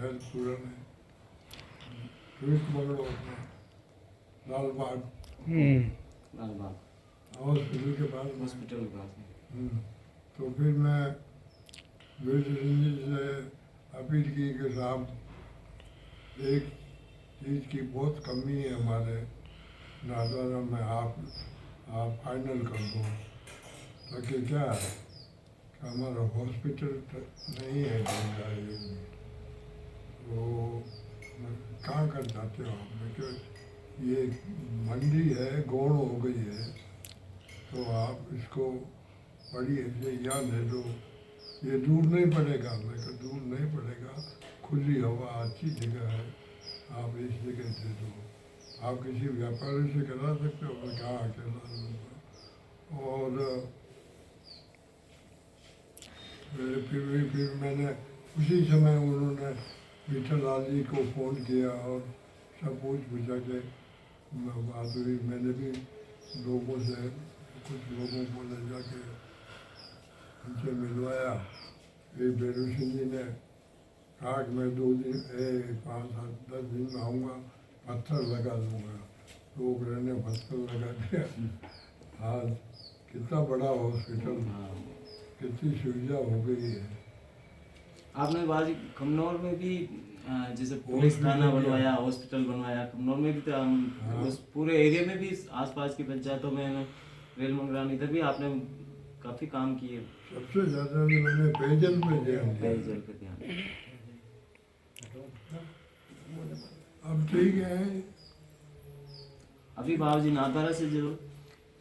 शहर पुराने twist bungalow अपना लाल बाग हॉस्पिटल के पास हॉस्पिटल के पास। तो फिर मैं वीर सिंह जी से अपील की कि साहब एक चीज़ की बहुत कमी है हमारे नादवारा में, आप फाइनल कर दो। ताकि क्या है कि हमारा हॉस्पिटल नहीं है गंगाई में, वो कहाँ कर जाते हो आप? मैं क्यों ये मंडी है, गौण हो गई है, तो आप इसको बड़ी ऐसे याद दे दो, ये दूर नहीं पड़ेगा। मैं कहा दूर नहीं पड़ेगा, खुली हवा अच्छी जगह है, आप इस जगह दे दो। आप किसी व्यापारी से करा सकते हो? मैं कहा अकेला लूँगा। और फिर मैंने उसी समय उन्होंने विठल लाल जी को फ़ोन किया और सब पूछ पूछा के बात हुई। मैंने भी लोगों से, कुछ लोगों को ले जाके उनसे मिलवाया। एक बेरू सिंह जी ने कहा कि मैं 2 दिन 5-7-10 दिन में आऊँगा, पत्थर लगा दूँगा। लोग रहने पत्थर लगा दिया। आज कितना बड़ा हॉस्पिटल, कितनी सुविधा हो गई है। आपने बाजी कमनौर में भी जैसे पुलिस थाना बनवाया, हॉस्पिटल बनवाया, कमनौर में भी तो उस पूरे एरिया में भी आसपास की पंचायतों में रेल मंगरानी, इधर भी आपने काफ़ी काम किए। सबसे ज़्यादा मैंने पेयजल पे ध्यान दिया। पेयजल पे ध्यान। अब ठीक है। अभी बाबूजी नाथद्वारा से जो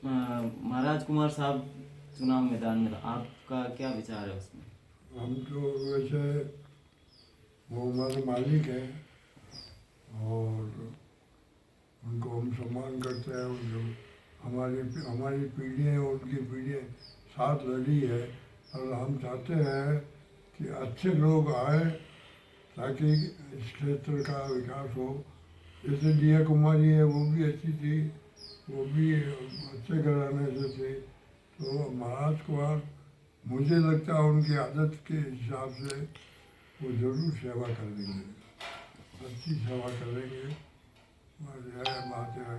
महाराज कुमार साहब चुनाव मैदान में, आपका क्या विचार है उसमें? हम तो वैसे वो हमारे मालिक हैं और उनको हम सम्मान करते हैं। उनको हमारी पीढ़ियाँ और उनकी पीढ़ियाँ साथ लड़ी है, और हम चाहते हैं कि अच्छे लोग आए ताकि इस क्षेत्र का विकास हो। जैसे दिया कुमारी है, वो भी अच्छी थी, वो भी अच्छे घराने से थे। तो महाराज कुमार, मुझे लगता है उनकी आदत के हिसाब से वो ज़रूर सेवा करेंगे, अच्छी सेवा करेंगे। और यह बात है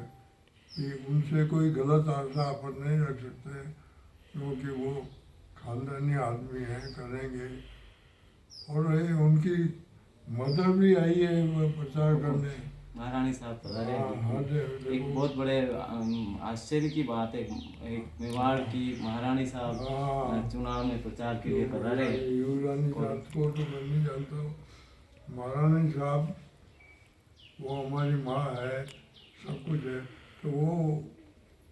कि उनसे कोई गलत आशा अपन नहीं रख सकते, क्योंकि वो खानदानी आदमी हैं, करेंगे। और ये उनकी मदर भी आई है प्रचार करने, महारानी साहब पधारे। हाँ, एक बहुत बड़े आश्चर्य की बात है, एक मेवाड़ की महारानी साहब चुनाव में प्रचार के लिए पधारे। युवरानी साहब को तो मैं नहीं जानता हूँ, महारानी साहब वो हमारी माँ है, सब कुछ है। तो वो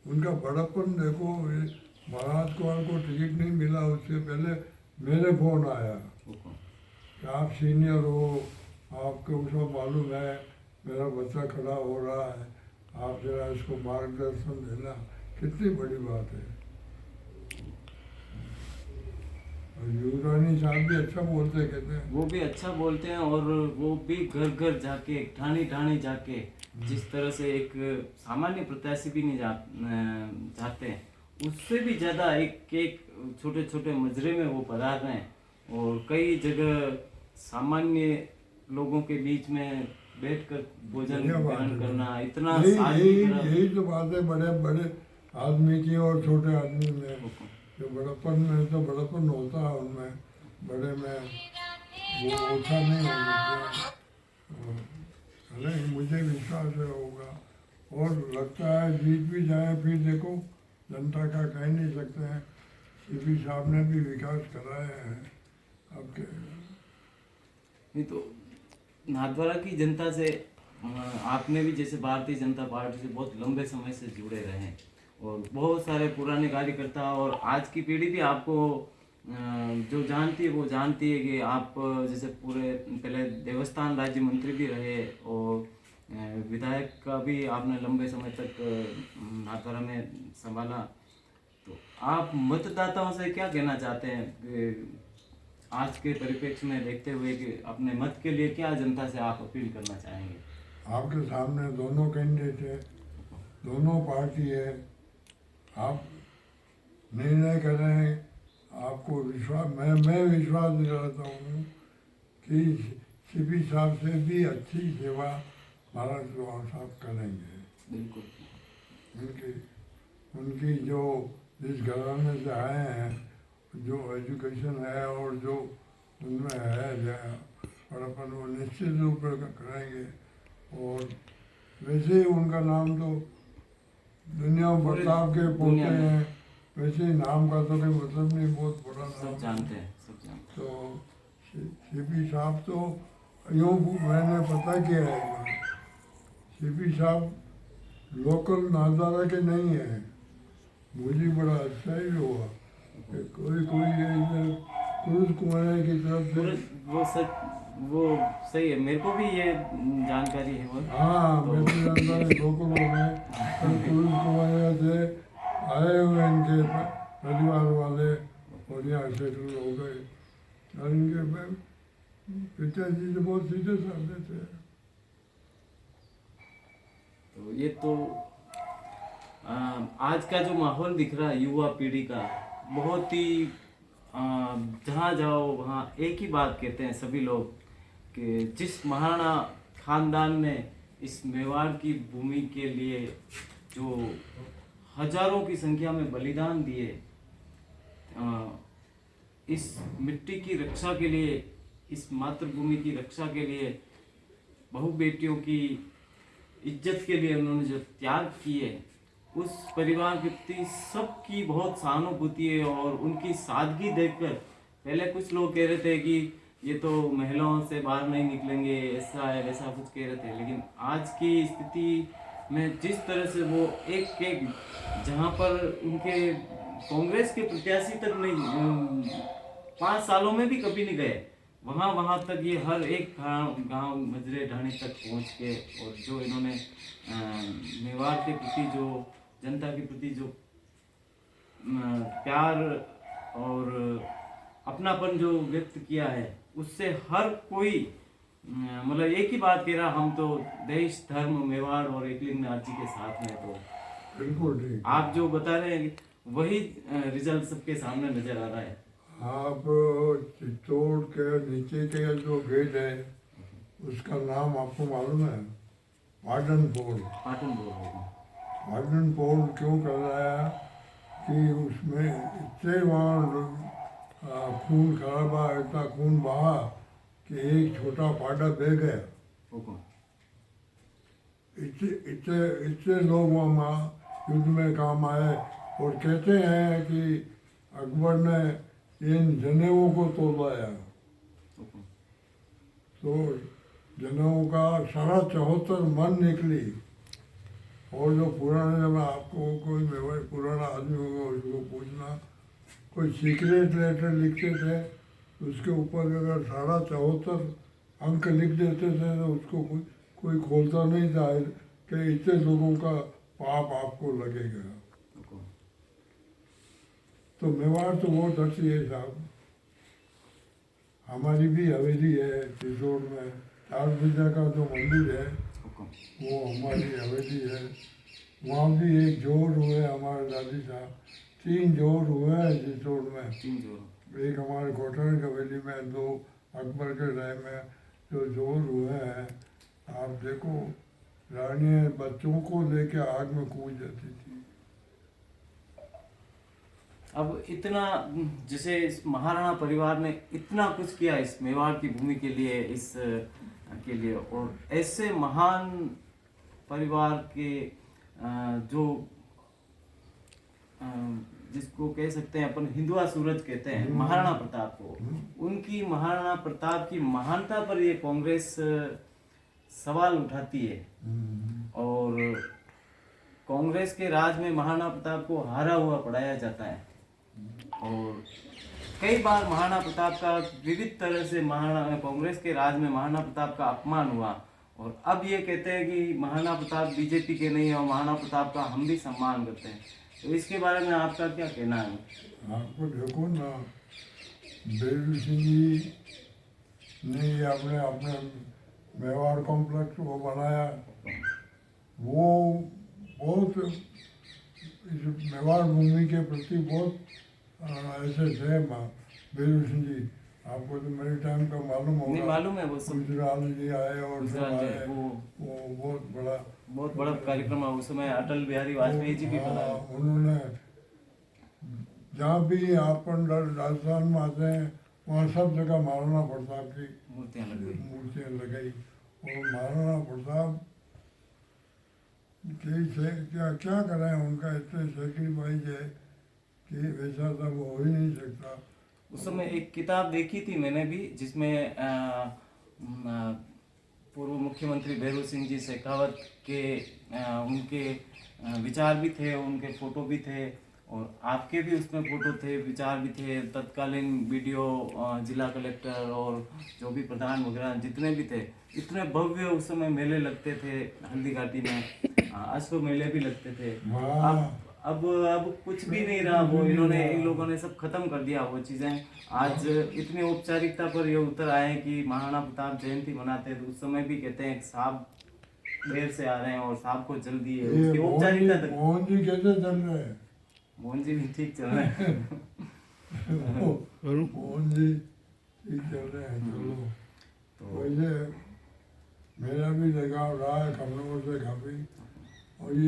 उनका बड़प्पन देखो। महाराज कुमार को टिकट नहीं मिला, उससे पहले मेरे फ़ोन आया कि आप सीनियर हो, आपको सब मालूम है, मेरा बच्चा खड़ा हो रहा है, आप जरा इसको मार्गदर्शन देना। कितनी बड़ी बात है। और युवरानी साहब भी अच्छा बोलते कहते हैं। वो भी अच्छा बोलते हैं, और वो भी घर घर जाके, ठाणी ठाणी जाके, जिस तरह से एक सामान्य प्रत्याशी भी नहीं जाते हैं, उससे भी ज़्यादा एक एक छोटे छोटे मजरे में वो पधार रहे हैं। और कई जगह सामान्य लोगों के बीच में बैठकर भोजन ग्रहण करना, इतना यही तो बात है बड़े बड़े आदमी की और छोटे आदमी में। जो बड़प्पन में तो बड़प्पन होता है उनमें, बड़े में वो ओछा नहीं हो सकता। नहीं, मुझे विश्वास है होगा, और लगता है जीत भी जाए। फिर देखो, जनता का कह नहीं सकते हैं, सीपी साहब ने भी विकास कराया है। अब नहीं तो नाथद्वारा की जनता से आपने भी जैसे भारतीय जनता पार्टी से बहुत लंबे समय से जुड़े रहे हैं, और बहुत सारे पुराने कार्यकर्ता और आज की पीढ़ी भी आपको जो जानती है वो जानती है कि आप जैसे पूरे पहले देवस्थान राज्य मंत्री भी रहे, और विधायक का भी आपने लंबे समय तक नाथद्वारा में संभाला। तो आप मतदाताओं से क्या कहना चाहते हैं आज के परिप्रेक्ष्य में देखते हुए, कि अपने मत के लिए क्या जनता से आप अपील करना चाहेंगे? आपके सामने दोनों कैंडिडेट है, दोनों पार्टी है, आप निर्णय कर रहे हैं। आपको विश्वास, मैं विश्वास दिलाता हूँ कि सीपी साहब से भी अच्छी सेवा महाराज चौहान साहब करेंगे। बिल्कुल। उनकी उनकी जो जिस घराने से आए हैं, जो एजुकेशन है और जो उनमें है बड़ापन, वो निश्चित रूप से करेंगे। और वैसे ही उनका नाम तो दुनिया में पूरे प्रताप के पोते दुनिया में हैं, वैसे ही नाम का तो कोई मतलब नहीं, बहुत बड़ा नाम सब है। जानते हैं, सब जानते तो सीपी साहब तो यूँ मैंने पता किया है, सीपी साहब लोकल नादारा के नहीं है। मुझे बड़ा अच्छा ही हुआ कि कोई कोई इधर क्रूज कुमार की तरफ हैं। से। वो सच, वो सही है, मेरे को भी ये जानकारी है वो। हाँ, तो मैं तो जानता हूँ लोकल में क्रूज कुमार से आए हुए इनके परिवार वाले और यहाँ सेटल हो गए। और इनके पिताजी से बहुत सीधे साधे थे। तो ये तो आज का जो माहौल दिख रहा है युवा पीढ़ी का, बहुत ही जहाँ जाओ वहाँ एक ही बात कहते हैं सभी लोग कि जिस महाराणा खानदान ने इस मेवाड़ की भूमि के लिए जो हजारों की संख्या में बलिदान दिए, इस मिट्टी की रक्षा के लिए, इस मातृभूमि की रक्षा के लिए, बहु बेटियों की इज्जत के लिए उन्होंने जो त्याग किए, उस परिवार के प्रति सबकी बहुत सहानुभूति है। और उनकी सादगी देखकर पहले कुछ लोग कह रहे थे कि ये तो महिलाओं से बाहर नहीं निकलेंगे, ऐसा है वैसा कुछ कह रहे थे, लेकिन आज की स्थिति में जिस तरह से वो एक एक, जहाँ पर उनके कांग्रेस के प्रत्याशी तक नहीं 5 सालों में भी कभी नहीं गए, वहाँ वहाँ तक ये हर एक गांव मजरे ढाणी तक पहुँच के, और जो इन्होंने मेवाड़ के प्रति, जो जनता के प्रति जो प्यार और अपनापन जो व्यक्त किया है, उससे हर कोई मतलब एक ही बात कह रहा, हम तो देश धर्म मेवाड़ और एकलिंगनाथ जी के साथ में। तो बिल्कुल ठीक। आप जो बता रहे हैं वही रिजल्ट सबके सामने नजर आ रहा है। आप चित्तौड़ के नीचे के जो गेट है उसका नाम आपको मालूम है? पाटन पोल। पाटन बोल रहे हैं। पाटन पोल क्यों कराया कि उसमें इतने वहाँ खून खराबा, इतना खून बहा कि एक छोटा फाटा बह गया। वो कौन? इतने इतने इतने लोग वहाँ युद्ध में काम आए। और कहते हैं कि अकबर ने इन जनेऊ को तोड़वाया, वो कौन? तो जनेऊ का 74.5 मन निकली। और जो पुराने, जब आपको कोई पुराना आदमी होगा उसको पूछना, कोई सीक्रेट लेटर लिखते थे उसके ऊपर अगर 74.5 अंक लिख देते थे तो उसको कोई खोलता नहीं था कि इतने लोगों का पाप आपको लगेगा। वो कौन? तो मेवाड़ तो बहुत अच्छी है साहब। हमारी भी हवेली है चित्तौड़ में, चार भुजा का जो मंदिर है वो कौन? वो हमारी हवेली है। वहाँ भी एक जोड़ हुए हमारे दादी साहब, 3 जोड़ हुए हैं चित्तौड़ में। 3 जोड़। एक हमारे कोटन की हवेली में, 2 अकबर के टाइम में जो जोड़ हुए हैं। आप देखो, रानी बच्चों को लेके आग में कूद जाती थी। अब इतना, जैसे इस महाराणा परिवार ने इतना कुछ किया इस मेवाड़ की भूमि के लिए, इस के लिए, और ऐसे महान परिवार के जो जिसको कह सकते हैं अपन हिंदुआ सूरज कहते हैं, महाराणा प्रताप को, उनकी महाराणा प्रताप की महानता पर ये कांग्रेस सवाल उठाती है। और कांग्रेस के राज में महाराणा प्रताप को हारा हुआ पढ़ाया जाता है। और कई बार महाराणा प्रताप का विविध तरह से कांग्रेस के राज में महाराणा प्रताप का अपमान हुआ। और अब ये कहते हैं कि महाराणा प्रताप बीजेपी के नहीं है और महाराणा प्रताप का हम भी सम्मान करते हैं। तो इसके बारे में आपका क्या कहना है? आपको देखो ना, बेलू सिंह जी ने ये अपने अपने मेवाड़ कॉम्प्लेक्स को बनाया। वो बहुत इस मेवाड़ भूमि के प्रति बहुत ऐसे थे बेलू सिंह जी। आपको तो मेरे टाइम का मालूम नहीं होगा। मालूम है वो सब। गुजराल जी आए और सब गुजराल जी, आए, वो वो बहुत बड़ा कार्यक्रम है उस समय। अटल बिहारी वाजपेयी जी भी हाँ, बुलाए। उन्होंने जहाँ भी अपन राजस्थान में आते हैं वहाँ सब जगह महाराणा प्रताप की मूर्तियाँ लग गई। मूर्तियाँ लगाई। और महाराणा प्रताप क्या क्या करें, उनका इतने सेक्रीफाइस है कि वैसा सब हो ही नहीं सकता। उस समय एक किताब देखी थी मैंने भी, जिसमें पूर्व मुख्यमंत्री भैरू सिंह जी शेखावत के उनके विचार भी थे, उनके फोटो भी थे, और आपके भी उसमें फोटो थे, विचार भी थे। तत्कालीन बीडीओ, जिला कलेक्टर और जो भी प्रधान वगैरह जितने भी थे, इतने भव्य उस समय मेले लगते थे हल्दी घाटी में। अश्व मेले भी लगते थे। हाँ, अब कुछ भी नहीं रहा। वो इन्होंने, इन लोगों ने सब खत्म कर दिया वो चीजें। आज इतनी औपचारिकता पर ये उतर आए कि महाराणा प्रताप जयंती मनाते हैं, तो उस समय भी कहते हैं कि साहब देर से आ रहे हैं और साहब को जल्दी है, ये उसकी औपचारिकता तक। मोहन जी कैसे चल रहे हैं? मोहन जी भी ठीक चल रहे हैं। मोहन जी ठीक चल रहे हैं। चलो, तो वैसे मेरा भी लगाव रहा है कमलों से काफ़ी। और ये